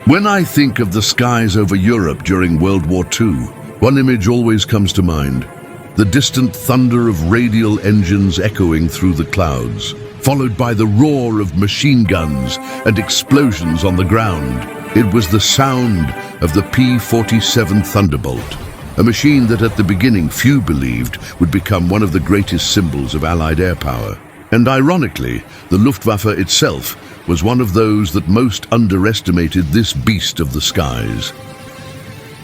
When I think of the skies over Europe during World War II, one image always comes to mind: the distant thunder of radial engines echoing through the clouds, followed by the roar of machine guns and explosions on the ground. It was the sound of the P-47 Thunderbolt, a machine that at the beginning few believed would become one of the greatest symbols of Allied air power. And ironically, the Luftwaffe itself was one of those that most underestimated this beast of the skies.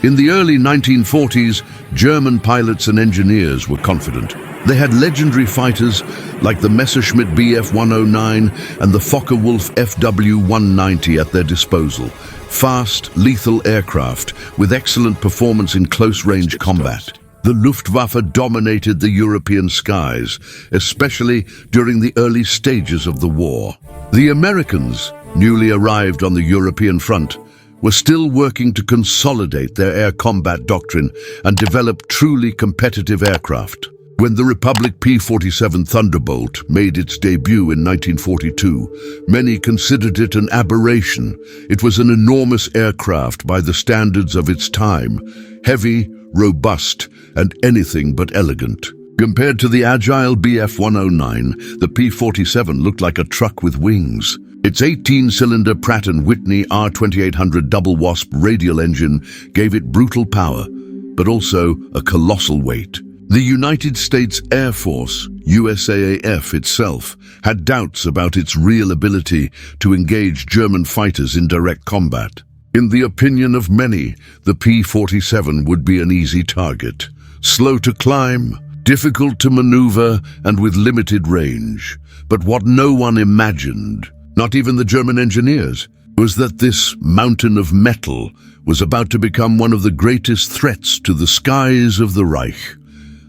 In the early 1940s, German pilots and engineers were confident. They had legendary fighters like the Messerschmitt Bf-109 and the Focke-Wulf FW-190 at their disposal. Fast, lethal aircraft with excellent performance in close-range combat. The Luftwaffe dominated the European skies, especially during the early stages of the war. The Americans, newly arrived on the European front, were still working to consolidate their air combat doctrine and develop truly competitive aircraft. When the Republic P-47 Thunderbolt made its debut in 1942, many considered it an aberration. It was an enormous aircraft by the standards of its time, heavy, robust, and anything but elegant. Compared to the agile Bf-109, the P-47 looked like a truck with wings. Its 18-cylinder Pratt & Whitney R2800 double wasp radial engine gave it brutal power, but also a colossal weight. The United States Air Force, USAAF itself, had doubts about its real ability to engage German fighters in direct combat. In the opinion of many, the P-47 would be an easy target. Slow to climb, difficult to maneuver, and with limited range. But what no one imagined, not even the German engineers, was that this mountain of metal was about to become one of the greatest threats to the skies of the Reich.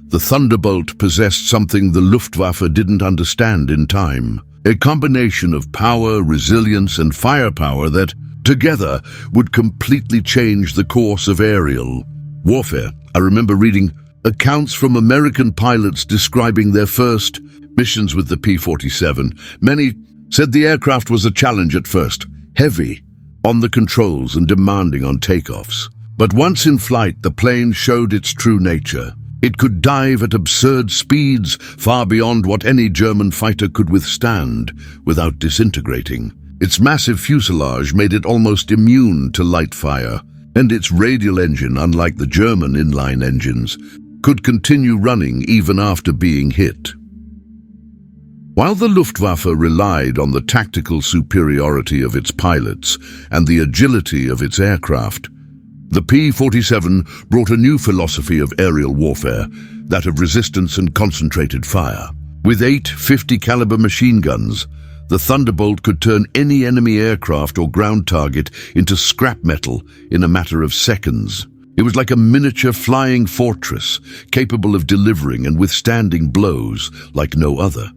The Thunderbolt possessed something the Luftwaffe didn't understand in time. A combination of power, resilience, and firepower that, together, would completely change the course of aerial warfare. I remember reading accounts from American pilots describing their first missions with the P-47. Many said the aircraft was a challenge at first, heavy on the controls and demanding on takeoffs. But once in flight, the plane showed its true nature. It could dive at absurd speeds, far beyond what any German fighter could withstand, without disintegrating. Its massive fuselage made it almost immune to light fire, and its radial engine, unlike the German inline engines, could continue running even after being hit. While the Luftwaffe relied on the tactical superiority of its pilots and the agility of its aircraft, the P-47 brought a new philosophy of aerial warfare, that of resistance and concentrated fire. With 8 50-caliber machine guns, the Thunderbolt could turn any enemy aircraft or ground target into scrap metal in a matter of seconds. It was like a miniature flying fortress, capable of delivering and withstanding blows like no other.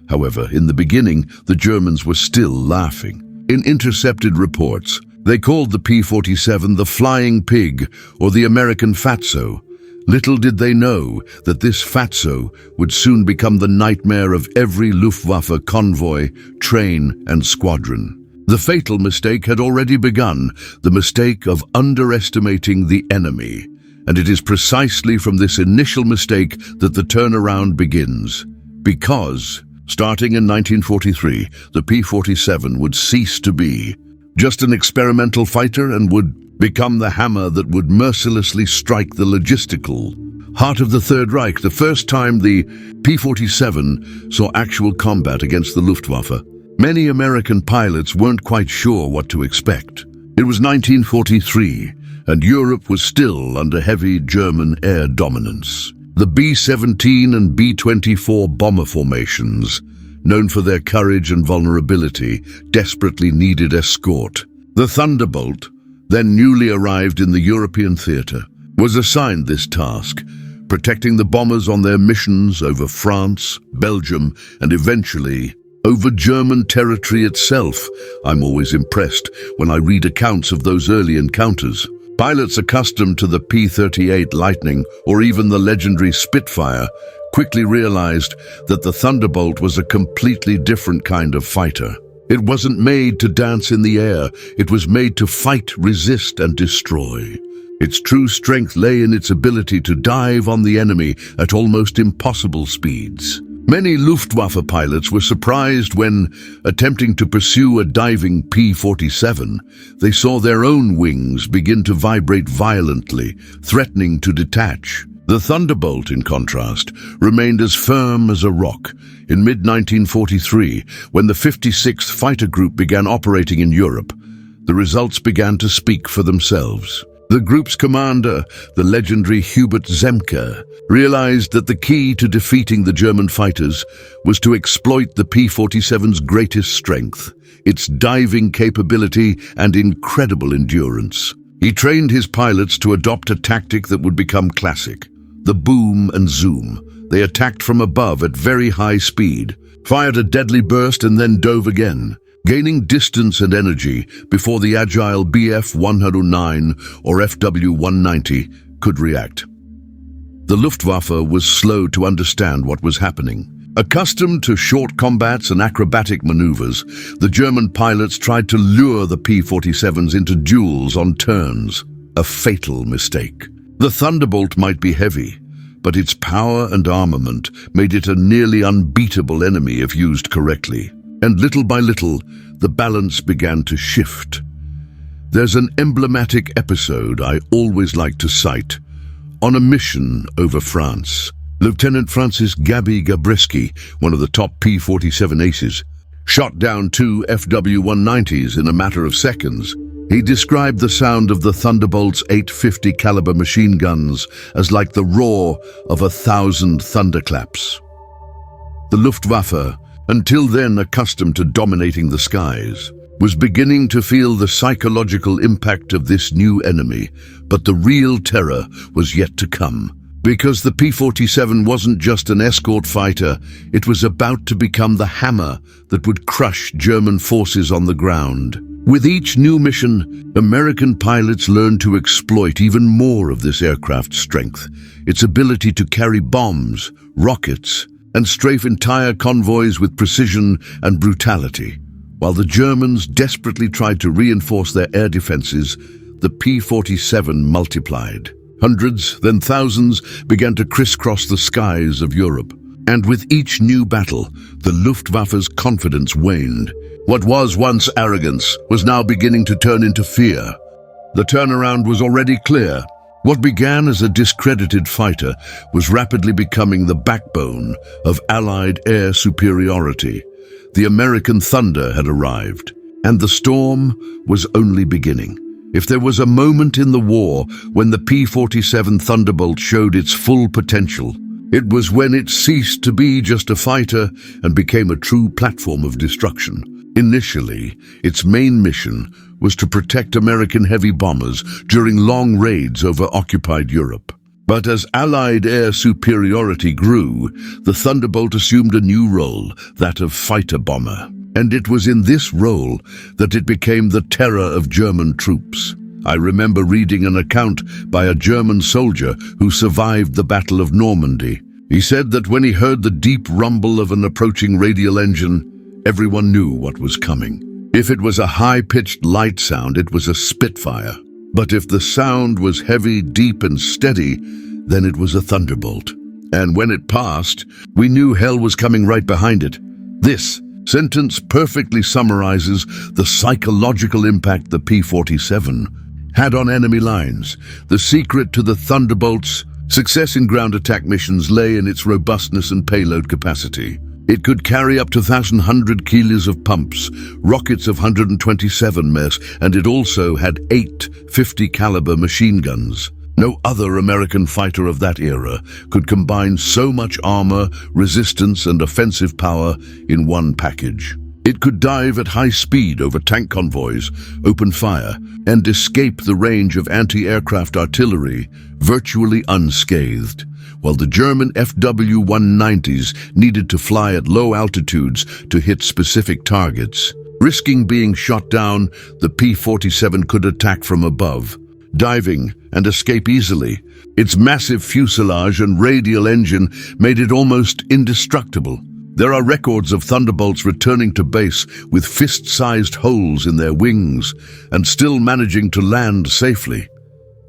However, in the beginning, the Germans were still laughing. In intercepted reports, they called the P-47 the Flying Pig or the American Fatso. Little did they know that this Fatso would soon become the nightmare of every Luftwaffe convoy, train, and squadron. The fatal mistake had already begun, the mistake of underestimating the enemy. And it is precisely from this initial mistake that the turnaround begins. Because, starting in 1943, the P-47 would cease to be just an experimental fighter and would become the hammer that would mercilessly strike the logistical heart of the Third Reich, the first time the P-47 saw actual combat against the Luftwaffe. Many American pilots weren't quite sure what to expect. It was 1943, and Europe was still under heavy German air dominance. The B-17 and B-24 bomber formations, known for their courage and vulnerability, desperately needed escort. The Thunderbolt, then newly arrived in the European theater, was assigned this task, protecting the bombers on their missions over France, Belgium, and eventually over German territory itself. I'm always impressed when I read accounts of those early encounters. Pilots accustomed to the P-38 Lightning or even the legendary Spitfire quickly realized that the Thunderbolt was a completely different kind of fighter. It wasn't made to dance in the air. It was made to fight, resist, and destroy. Its true strength lay in its ability to dive on the enemy at almost impossible speeds. Many Luftwaffe pilots were surprised when, attempting to pursue a diving P-47, they saw their own wings begin to vibrate violently, threatening to detach. The Thunderbolt, in contrast, remained as firm as a rock. In mid-1943, when the 56th Fighter Group began operating in Europe, the results began to speak for themselves. The group's commander, the legendary Hubert Zemke, realized that the key to defeating the German fighters was to exploit the P-47's greatest strength, its diving capability and incredible endurance. He trained his pilots to adopt a tactic that would become classic: the boom and zoom. They attacked from above at very high speed, fired a deadly burst and then dove again, gaining distance and energy before the agile Bf-109 or FW-190 could react. The Luftwaffe was slow to understand what was happening. Accustomed to short combats and acrobatic maneuvers, the German pilots tried to lure the P-47s into duels on turns, a fatal mistake. The Thunderbolt might be heavy, but its power and armament made it a nearly unbeatable enemy if used correctly. And little by little, the balance began to shift. There's an emblematic episode I always like to cite. On a mission over France, Lieutenant Francis Gaby Gabreski, one of the top P-47 aces, shot down two FW-190s in a matter of seconds. He described the sound of the Thunderbolt's 850 caliber machine guns as like the roar of 1,000 thunderclaps. The Luftwaffe, until then accustomed to dominating the skies, was beginning to feel the psychological impact of this new enemy, but the real terror was yet to come. Because the P-47 wasn't just an escort fighter, it was about to become the hammer that would crush German forces on the ground. With each new mission, American pilots learned to exploit even more of this aircraft's strength, its ability to carry bombs, rockets, and strafe entire convoys with precision and brutality. While the Germans desperately tried to reinforce their air defenses, the P-47 multiplied. Hundreds, then thousands, began to crisscross the skies of Europe. And with each new battle, the Luftwaffe's confidence waned. What was once arrogance was now beginning to turn into fear. The turnaround was already clear. What began as a discredited fighter was rapidly becoming the backbone of Allied air superiority. The American Thunder had arrived, and the storm was only beginning. If there was a moment in the war when the P-47 Thunderbolt showed its full potential, it was when it ceased to be just a fighter and became a true platform of destruction. Initially, its main mission was to protect American heavy bombers during long raids over occupied Europe. But as Allied air superiority grew, the Thunderbolt assumed a new role, that of fighter bomber. And it was in this role that it became the terror of German troops. I remember reading an account by a German soldier who survived the Battle of Normandy. He said that when he heard the deep rumble of an approaching radial engine, everyone knew what was coming. If it was a high-pitched light sound, it was a Spitfire. But if the sound was heavy, deep, and steady, then it was a Thunderbolt. And when it passed, we knew hell was coming right behind it. This sentence perfectly summarizes the psychological impact the P-47 had on enemy lines. The secret to the Thunderbolt's success in ground attack missions lay in its robustness and payload capacity. It could carry up to 1,100 kilos of pumps, rockets of 127 ms, and it also had 8 50 caliber machine guns. No other American fighter of that era could combine so much armor, resistance, and offensive power in one package. It could dive at high speed over tank convoys, open fire, and escape the range of anti-aircraft artillery virtually unscathed, while the German FW-190s needed to fly at low altitudes to hit specific targets. Risking being shot down, the P-47 could attack from above, diving and escape easily. Its massive fuselage and radial engine made it almost indestructible. There are records of Thunderbolts returning to base with fist-sized holes in their wings and still managing to land safely.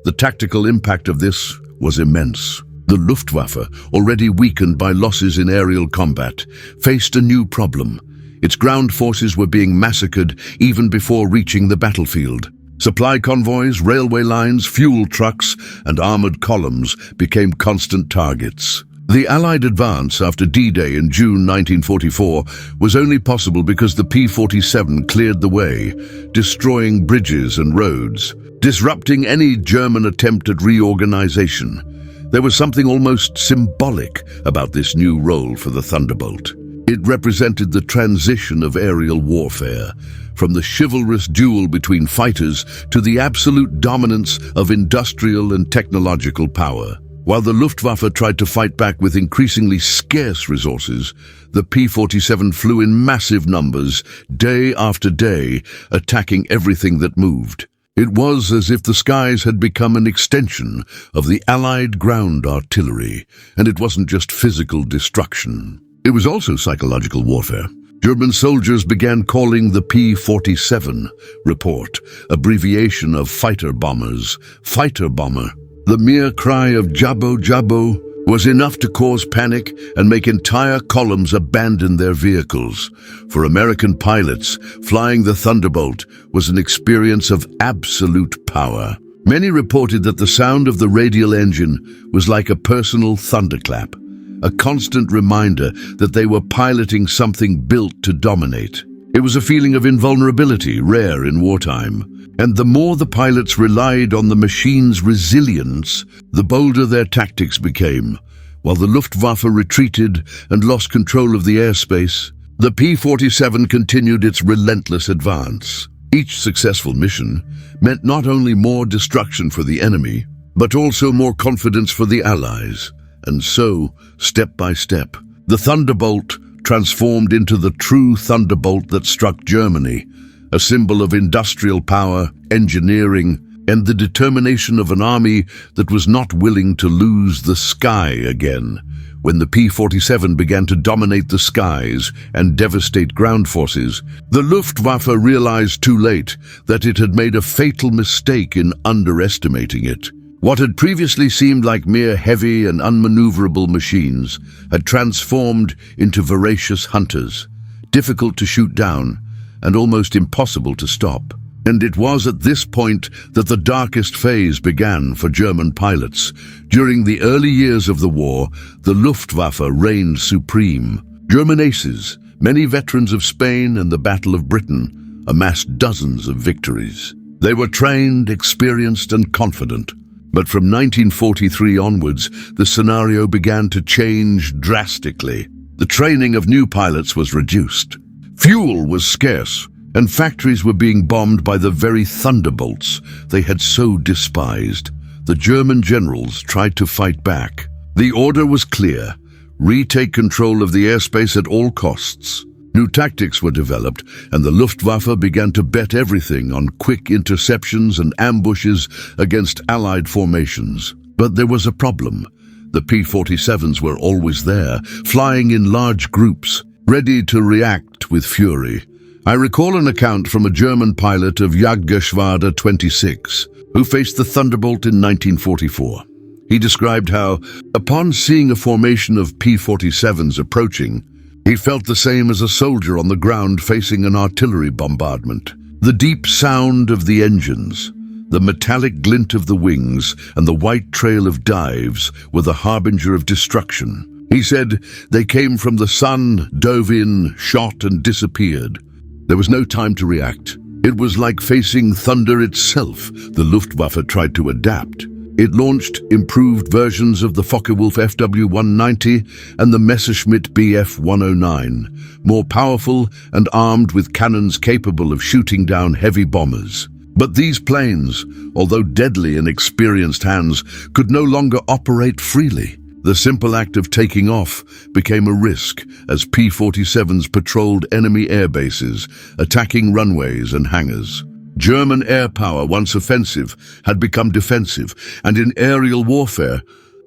The tactical impact of this was immense. The Luftwaffe, already weakened by losses in aerial combat, faced a new problem. Its ground forces were being massacred even before reaching the battlefield. Supply convoys, railway lines, fuel trucks, and armored columns became constant targets. The Allied advance after D-Day in June 1944 was only possible because the P-47 cleared the way, destroying bridges and roads, disrupting any German attempt at reorganization. There was something almost symbolic about this new role for the Thunderbolt. It represented the transition of aerial warfare, from the chivalrous duel between fighters to the absolute dominance of industrial and technological power. While the Luftwaffe tried to fight back with increasingly scarce resources, the P-47 flew in massive numbers, day after day, attacking everything that moved. It was as if the skies had become an extension of the Allied ground artillery, and it wasn't just physical destruction. It was also psychological warfare. German soldiers began calling the P-47 report, abbreviation of fighter bombers, fighter bomber. The mere cry of Jabo Jabo was enough to cause panic and make entire columns abandon their vehicles. For American pilots, flying the Thunderbolt was an experience of absolute power. Many reported that the sound of the radial engine was like a personal thunderclap, a constant reminder that they were piloting something built to dominate. It was a feeling of invulnerability, rare in wartime. And the more the pilots relied on the machine's resilience, the bolder their tactics became. While the Luftwaffe retreated and lost control of the airspace, the P-47 continued its relentless advance. Each successful mission meant not only more destruction for the enemy, but also more confidence for the Allies. And so, step by step, the Thunderbolt transformed into the true Thunderbolt that struck Germany, a symbol of industrial power, engineering, and the determination of an army that was not willing to lose the sky again. When the P-47 began to dominate the skies and devastate ground forces, the Luftwaffe realized too late that it had made a fatal mistake in underestimating it. What had previously seemed like mere heavy and unmaneuverable machines had transformed into voracious hunters, difficult to shoot down and almost impossible to stop. And it was at this point that the darkest phase began for German pilots. During the early years of the war, the Luftwaffe reigned supreme. German aces, many veterans of Spain and the Battle of Britain, amassed dozens of victories. They were trained, experienced, and confident. But from 1943 onwards, the scenario began to change drastically. The training of new pilots was reduced. Fuel was scarce, and factories were being bombed by the very Thunderbolts they had so despised. The German generals tried to fight back. The order was clear: retake control of the airspace at all costs. New tactics were developed, and the Luftwaffe began to bet everything on quick interceptions and ambushes against Allied formations. But there was a problem. The P-47s were always there, flying in large groups, ready to react with fury. I recall an account from a German pilot of Jagdgeschwader 26, who faced the Thunderbolt in 1944. He described how, upon seeing a formation of P-47s approaching, he felt the same as a soldier on the ground facing an artillery bombardment. The deep sound of the engines, the metallic glint of the wings, and the white trail of dives were the harbinger of destruction. He said they came from the sun, dove in, shot, and disappeared. There was no time to react. It was like facing thunder itself. The Luftwaffe tried to adapt. It launched improved versions of the Focke-Wulf FW-190 and the Messerschmitt Bf-109, more powerful and armed with cannons capable of shooting down heavy bombers. But these planes, although deadly in experienced hands, could no longer operate freely. The simple act of taking off became a risk as P-47s patrolled enemy air bases, attacking runways and hangars. German air power, once offensive, had become defensive, and in aerial warfare,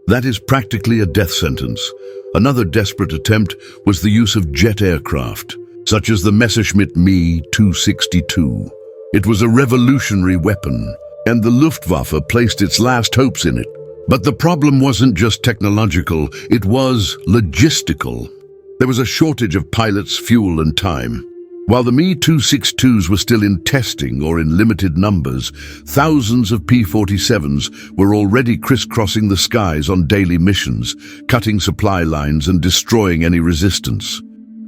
that is practically a death sentence. Another desperate attempt was the use of jet aircraft, such as the Messerschmitt Me 262. It was a revolutionary weapon, and the Luftwaffe placed its last hopes in it. But the problem wasn't just technological, it was logistical. There was a shortage of pilots, fuel, and time. While the Me-262s were still in testing or in limited numbers, thousands of P-47s were already crisscrossing the skies on daily missions, cutting supply lines and destroying any resistance.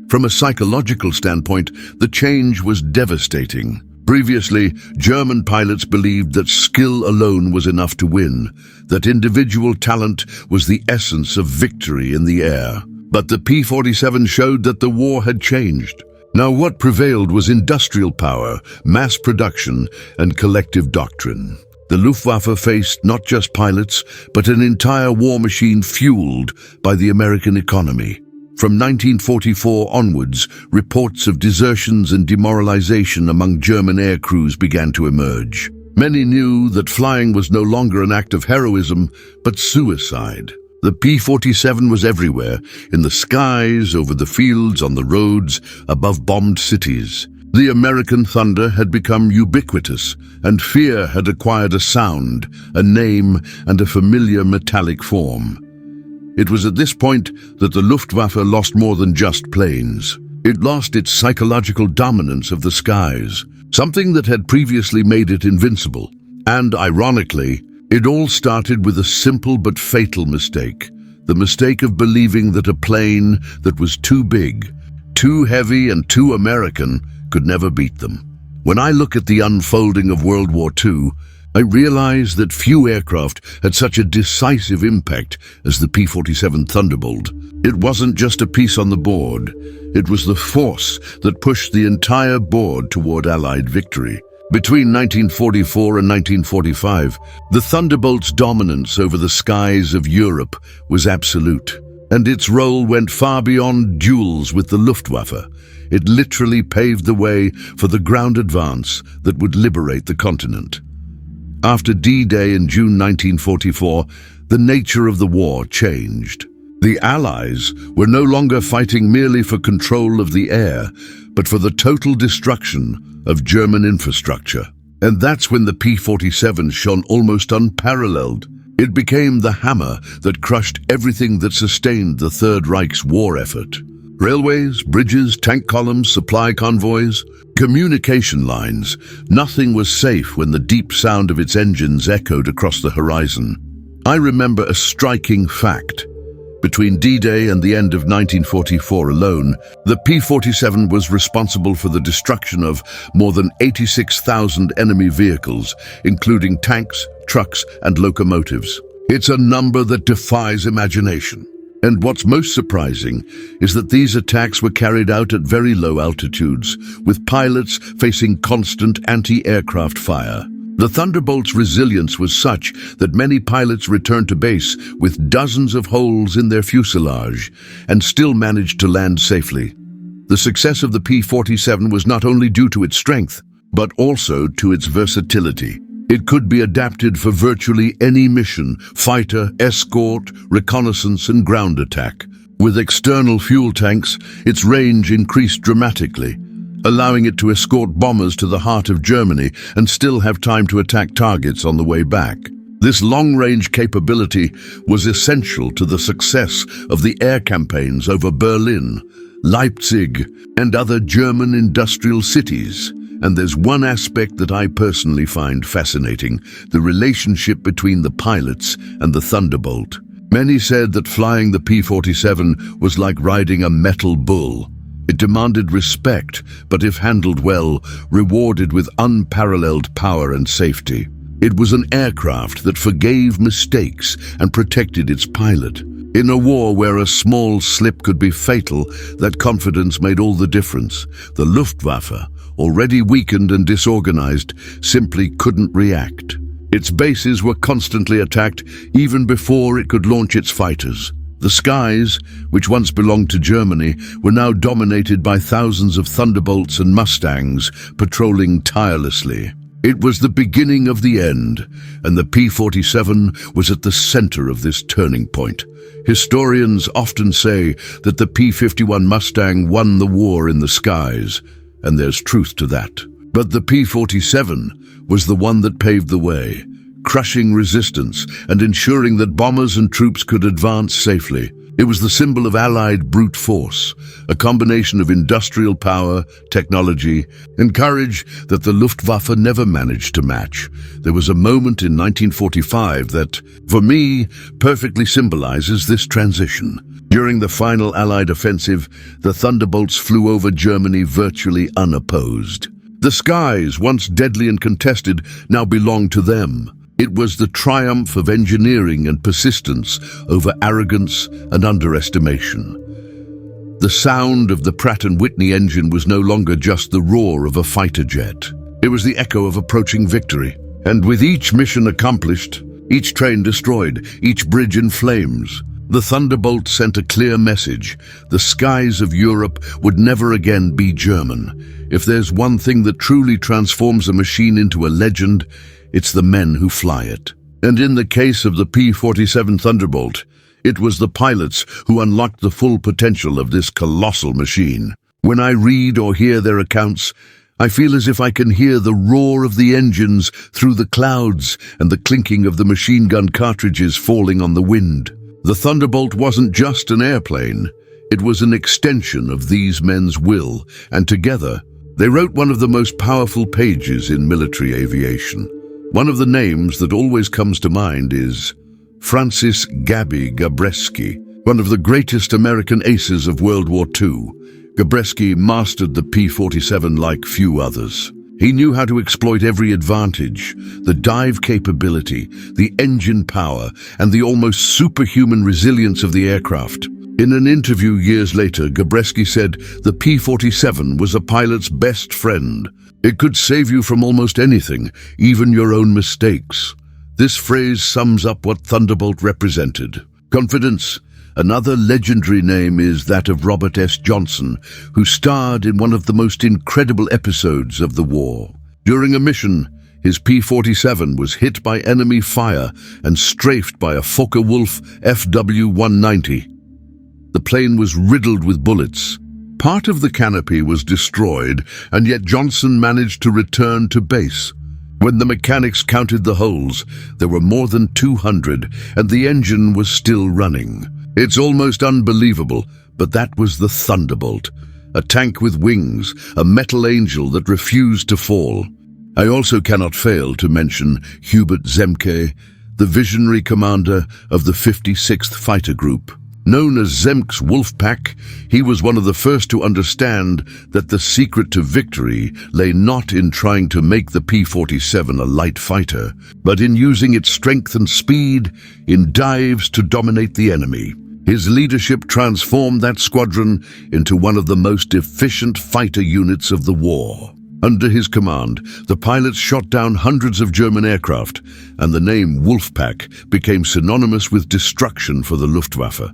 From a psychological standpoint, the change was devastating. Previously, German pilots believed that skill alone was enough to win, that individual talent was the essence of victory in the air. But the P-47 showed that the war had changed. Now what prevailed was industrial power, mass production, and collective doctrine. The Luftwaffe faced not just pilots, but an entire war machine fueled by the American economy. From 1944 onwards, reports of desertions and demoralization among German air crews began to emerge. Many knew that flying was no longer an act of heroism, but suicide. The P-47 was everywhere, in the skies, over the fields, on the roads, above bombed cities. The American Thunder had become ubiquitous, and fear had acquired a sound, a name, and a familiar metallic form. It was at this point that the Luftwaffe lost more than just planes. It lost its psychological dominance of the skies, something that had previously made it invincible. And, ironically, it all started with a simple but fatal mistake. The mistake of believing that a plane that was too big, too heavy, and too American could never beat them. When I look at the unfolding of World War II, I realize that few aircraft had such a decisive impact as the P-47 Thunderbolt. It wasn't just a piece on the board. It was the force that pushed the entire board toward Allied victory. Between 1944 and 1945, the Thunderbolt's dominance over the skies of Europe was absolute, and its role went far beyond duels with the Luftwaffe. It literally paved the way for the ground advance that would liberate the continent. After D-Day in June 1944, the nature of the war changed. The Allies were no longer fighting merely for control of the air, but for the total destruction of German infrastructure. And that's when the P-47 shone almost unparalleled. It became the hammer that crushed everything that sustained the Third Reich's war effort. Railways, bridges, tank columns, supply convoys, communication lines. Nothing was safe when the deep sound of its engines echoed across the horizon. I remember a striking fact. Between D-Day and the end of 1944 alone, the P-47 was responsible for the destruction of more than 86,000 enemy vehicles, including tanks, trucks, and locomotives. It's a number that defies imagination. And what's most surprising is that these attacks were carried out at very low altitudes, with pilots facing constant anti-aircraft fire. The Thunderbolt's resilience was such that many pilots returned to base with dozens of holes in their fuselage and still managed to land safely. The success of the P-47 was not only due to its strength, but also to its versatility. It could be adapted for virtually any mission: fighter, escort, reconnaissance, and ground attack. With external fuel tanks, its range increased dramatically, allowing it to escort bombers to the heart of Germany and still have time to attack targets on the way back. This long-range capability was essential to the success of the air campaigns over Berlin, Leipzig, and other German industrial cities. And there's one aspect that I personally find fascinating: the relationship between the pilots and the Thunderbolt. Many said that flying the P-47 was like riding a metal bull. It demanded respect, but if handled well, rewarded with unparalleled power and safety. It was an aircraft that forgave mistakes and protected its pilot. In a war where a small slip could be fatal, that confidence made all the difference. The Luftwaffe, already weakened and disorganized, simply couldn't react. Its bases were constantly attacked even before it could launch its fighters. The skies, which once belonged to Germany, were now dominated by thousands of Thunderbolts and Mustangs patrolling tirelessly. It was the beginning of the end, and the P-47 was at the center of this turning point. Historians often say that the P-51 Mustang won the war in the skies, and there's truth to that. But the P-47 was the one that paved the way, crushing resistance and ensuring that bombers and troops could advance safely. It was the symbol of Allied brute force, a combination of industrial power, technology, and courage that the Luftwaffe never managed to match. There was a moment in 1945 that, for me, perfectly symbolizes this transition. During the final Allied offensive, the Thunderbolts flew over Germany virtually unopposed. The skies, once deadly and contested, now belonged to them. It was the triumph of engineering and persistence over arrogance and underestimation. The sound of the Pratt & Whitney engine was no longer just the roar of a fighter jet. It was the echo of approaching victory. And with each mission accomplished, each train destroyed, each bridge in flames, the Thunderbolt sent a clear message. The skies of Europe would never again be German. If there's one thing that truly transforms a machine into a legend, it's the men who fly it. And in the case of the P-47 Thunderbolt, it was the pilots who unlocked the full potential of this colossal machine. When I read or hear their accounts, I feel as if I can hear the roar of the engines through the clouds and the clinking of the machine gun cartridges falling on the wind. The Thunderbolt wasn't just an airplane. It was an extension of these men's will, and together, they wrote one of the most powerful pages in military aviation. One of the names that always comes to mind is Francis Gaby Gabreski, one of the greatest American aces of World War II. Gabreski mastered the P-47 like few others. He knew how to exploit every advantage, the dive capability, the engine power, and the almost superhuman resilience of the aircraft. In an interview years later, Gabreski said the P-47 was a pilot's best friend. It could save you from almost anything, even your own mistakes. This phrase sums up what Thunderbolt represented. Confidence. Another legendary name is that of Robert S. Johnson, who starred in one of the most incredible episodes of the war. During a mission, his P-47 was hit by enemy fire and strafed by a Focke-Wulf FW-190. The plane was riddled with bullets. Part of the canopy was destroyed, and yet Johnson managed to return to base. When the mechanics counted the holes, there were more than 200, and the engine was still running. It's almost unbelievable, but that was the Thunderbolt, a tank with wings, a metal angel that refused to fall. I also cannot fail to mention Hubert Zemke, the visionary commander of the 56th Fighter Group. Known as Zemke's Wolfpack, he was one of the first to understand that the secret to victory lay not in trying to make the P-47 a light fighter, but in using its strength and speed in dives to dominate the enemy. His leadership transformed that squadron into one of the most efficient fighter units of the war. Under his command, the pilots shot down hundreds of German aircraft, and the name Wolfpack became synonymous with destruction for the Luftwaffe.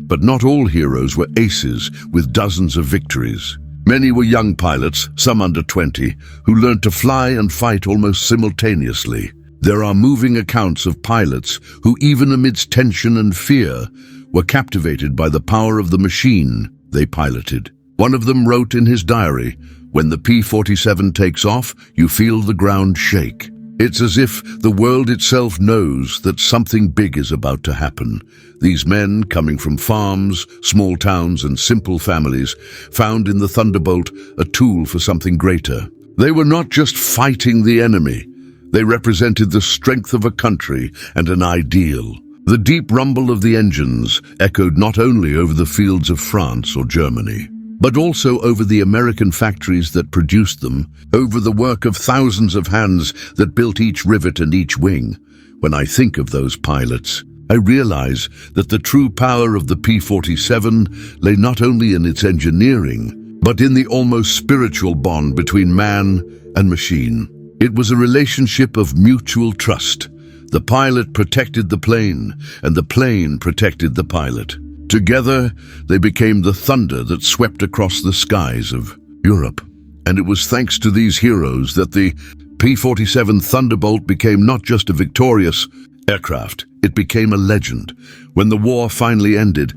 But not all heroes were aces with dozens of victories. Many were young pilots, some under 20, who learned to fly and fight almost simultaneously. There are moving accounts of pilots who, even amidst tension and fear, were captivated by the power of the machine they piloted. One of them wrote in his diary, "When the P-47 takes off, you feel the ground shake. It's as if the world itself knows that something big is about to happen." These men, coming from farms, small towns, and simple families, found in the Thunderbolt a tool for something greater. They were not just fighting the enemy. They represented the strength of a country and an ideal. The deep rumble of the engines echoed not only over the fields of France or Germany, but also over the American factories that produced them, over the work of thousands of hands that built each rivet and each wing. When I think of those pilots, I realize that the true power of the P-47 lay not only in its engineering, but in the almost spiritual bond between man and machine. It was a relationship of mutual trust. The pilot protected the plane, and the plane protected the pilot. Together, they became the thunder that swept across the skies of Europe. And it was thanks to these heroes that the P-47 Thunderbolt became not just a victorious aircraft, it became a legend. When the war finally ended,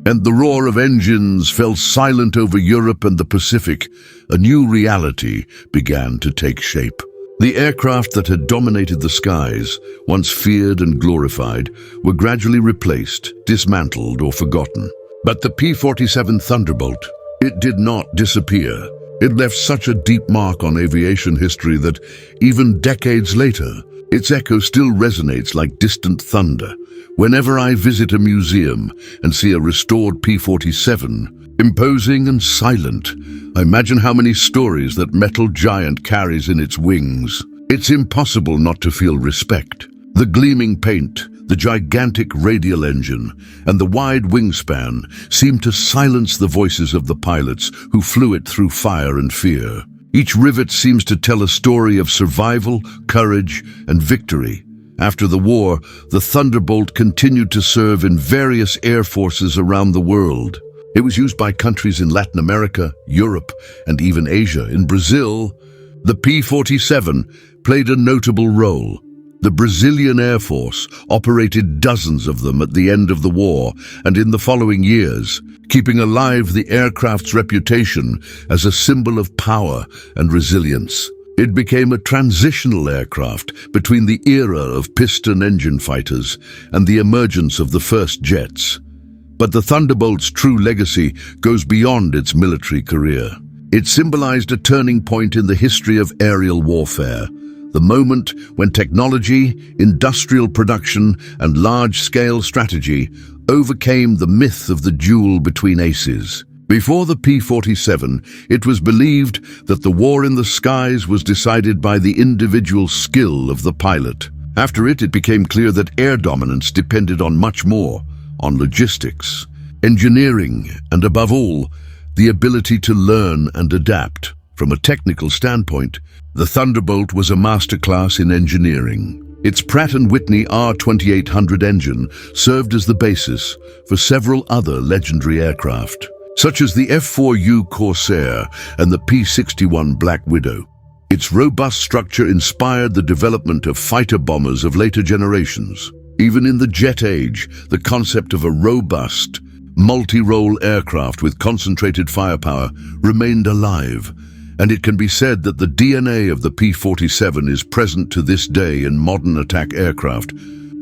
and the roar of engines fell silent over Europe and the Pacific, a new reality began to take shape. The aircraft that had dominated the skies, once feared and glorified, were gradually replaced, dismantled, or forgotten. But the P-47 Thunderbolt, it did not disappear. It left such a deep mark on aviation history that, even decades later, its echo still resonates like distant thunder. Whenever I visit a museum and see a restored P-47, imposing and silent, I imagine how many stories that metal giant carries in its wings. It's impossible not to feel respect. The gleaming paint, the gigantic radial engine, and the wide wingspan seem to silence the voices of the pilots who flew it through fire and fear. Each rivet seems to tell a story of survival, courage, and victory. After the war, the Thunderbolt continued to serve in various air forces around the world. It was used by countries in Latin America, Europe, and even Asia. In Brazil, the P-47 played a notable role. The Brazilian Air Force operated dozens of them at the end of the war and in the following years, keeping alive the aircraft's reputation as a symbol of power and resilience. It became a transitional aircraft between the era of piston engine fighters and the emergence of the first jets. But the Thunderbolt's true legacy goes beyond its military career. It symbolized a turning point in the history of aerial warfare, the moment when technology, industrial production, and large-scale strategy overcame the myth of the duel between aces. Before the P-47, it was believed that the war in the skies was decided by the individual skill of the pilot. After it became clear that air dominance depended on much more, on logistics, engineering, and above all, the ability to learn and adapt. From a technical standpoint, the Thunderbolt was a masterclass in engineering. Its Pratt & Whitney R2800 engine served as the basis for several other legendary aircraft, such as the F-4U Corsair and the P-61 Black Widow. Its robust structure inspired the development of fighter bombers of later generations. Even in the jet age, the concept of a robust, multi-role aircraft with concentrated firepower remained alive, and it can be said that the DNA of the P-47 is present to this day in modern attack aircraft,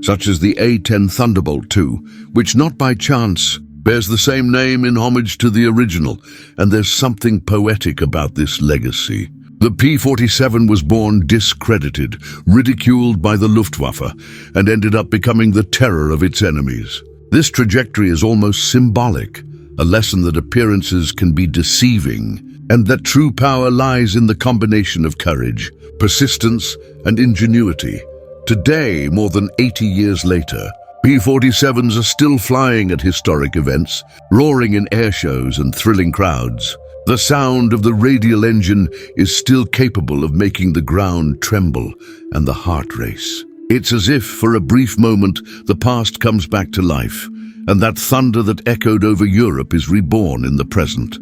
such as the A-10 Thunderbolt II, which not by chance bears the same name in homage to the original, and there's something poetic about this legacy. The P-47 was born discredited, ridiculed by the Luftwaffe, and ended up becoming the terror of its enemies. This trajectory is almost symbolic, a lesson that appearances can be deceiving, and that true power lies in the combination of courage, persistence, and ingenuity. Today, more than 80 years later, P-47s are still flying at historic events, roaring in air shows and thrilling crowds. The sound of the radial engine is still capable of making the ground tremble and the heart race. It's as if, for a brief moment, the past comes back to life, and that thunder that echoed over Europe is reborn in the present.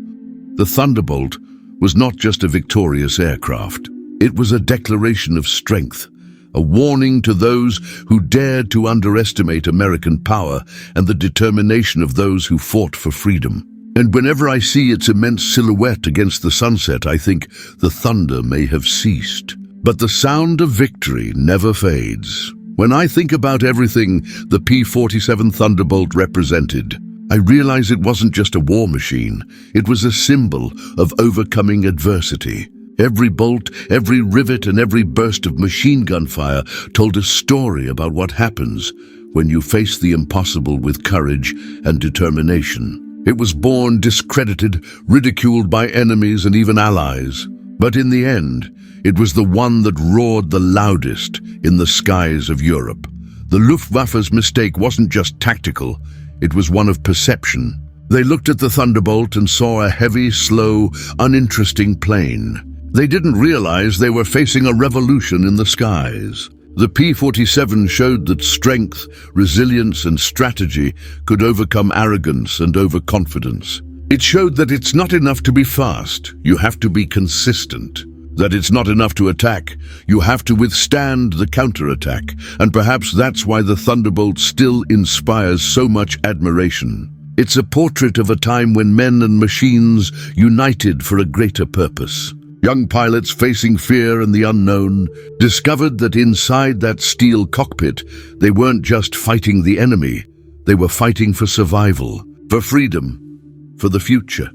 The Thunderbolt was not just a victorious aircraft. It was a declaration of strength, a warning to those who dared to underestimate American power and the determination of those who fought for freedom. And whenever I see its immense silhouette against the sunset, I think the thunder may have ceased. But the sound of victory never fades. When I think about everything the P-47 Thunderbolt represented, I realize it wasn't just a war machine. It was a symbol of overcoming adversity. Every bolt, every rivet, and every burst of machine gun fire told a story about what happens when you face the impossible with courage and determination. It was born discredited, ridiculed by enemies and even allies. But in the end, it was the one that roared the loudest in the skies of Europe. The Luftwaffe's mistake wasn't just tactical, it was one of perception. They looked at the Thunderbolt and saw a heavy, slow, uninteresting plane. They didn't realize they were facing a revolution in the skies. The P-47 showed that strength, resilience, and strategy could overcome arrogance and overconfidence. It showed that it's not enough to be fast, you have to be consistent. That it's not enough to attack, you have to withstand the counterattack, and perhaps that's why the Thunderbolt still inspires so much admiration. It's a portrait of a time when men and machines united for a greater purpose. Young pilots facing fear and the unknown discovered that inside that steel cockpit, they weren't just fighting the enemy, they were fighting for survival, for freedom, for the future.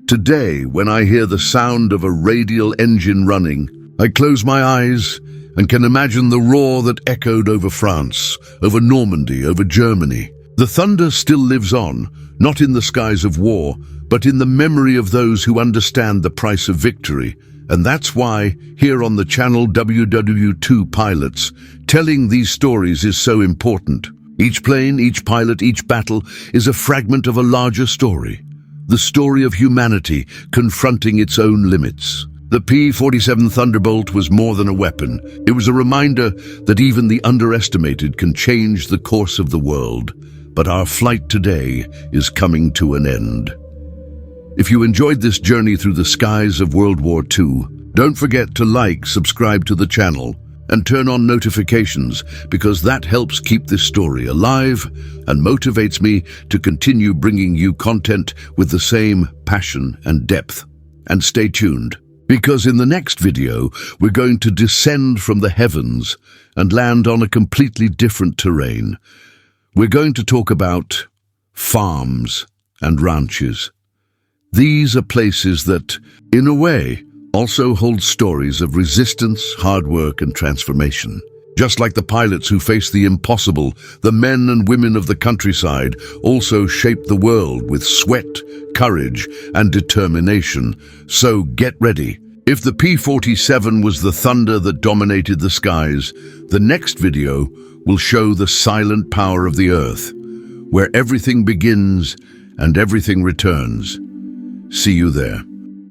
Today, when I hear the sound of a radial engine running, I close my eyes and can imagine the roar that echoed over France, over Normandy, over Germany. The thunder still lives on, not in the skies of war, but in the memory of those who understand the price of victory. And that's why, here on the channel WW2 Pilots, telling these stories is so important. Each plane, each pilot, each battle is a fragment of a larger story. The story of humanity confronting its own limits. The P-47 Thunderbolt was more than a weapon. It was a reminder that even the underestimated can change the course of the world. But our flight today is coming to an end. If you enjoyed this journey through the skies of World War II, don't forget to like, subscribe to the channel, and turn on notifications, because that helps keep this story alive and motivates me to continue bringing you content with the same passion and depth. And stay tuned, because in the next video, we're going to descend from the heavens and land on a completely different terrain. We're going to talk about farms and ranches. These are places that, in a way, also hold stories of resistance, hard work, and transformation. Just like the pilots who faced the impossible, the men and women of the countryside also shaped the world with sweat, courage, and determination. So get ready. If the P-47 was the thunder that dominated the skies, the next video will show the silent power of the earth, where everything begins and everything returns. See you there.